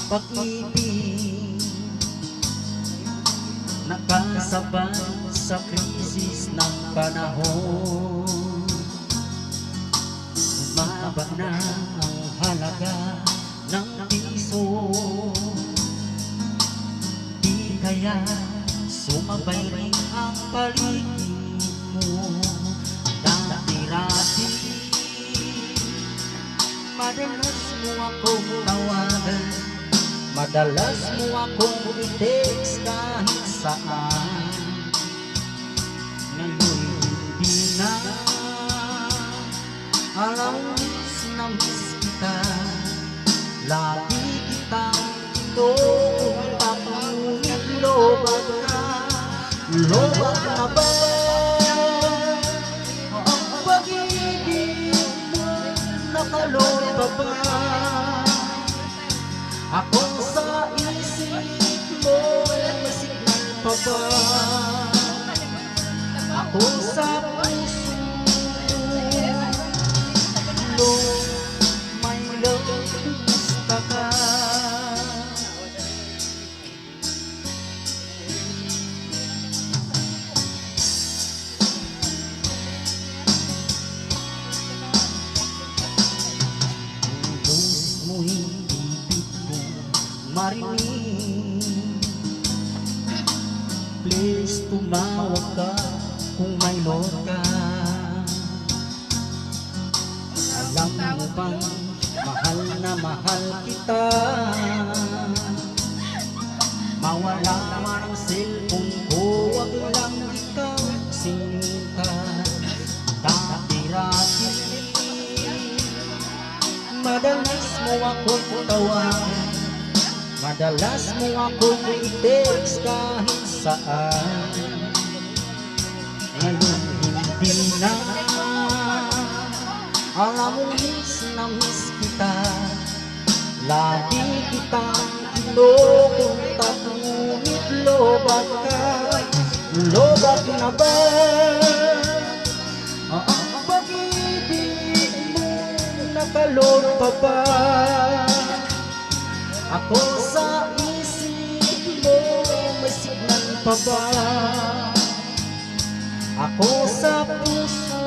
pag-ibig, nakasabay sa krisis ng panahon. Bumaba na ang halaga ng piso, di kaya sumabay rin ang paligid mo. Dati-rati madalas mo akong tawagan, madalas mo akong i-text kahit saan. Ngayon hindi na, alam na miss kita. Lagi kitang inuutak, ngunit lobag ka. Lobag na ba ang pag-ibig mo? Nakalor pa ba ako sa isip mo? Masignal pa ba ako sa puso mo? My love, kumusta ka? Boses mo ibig ko marinig, please tumawag ka kung may load ka. Alam mo bang mahal na mahal kita? Mawala man ang cellphone ko, wag lang ikaw sinta. Dati-rati madalas mo akong tawagan, madalas mo akong i-text kahit saan. Ngayon hindi na, alam mo miss na miss kita. Lagi kitang kinukunta, ngunit lobag ka. Lobag na ba ang pag-ibig mo? Nakalor pa ba ako sa isip mo? May signal pa ba ako sa puso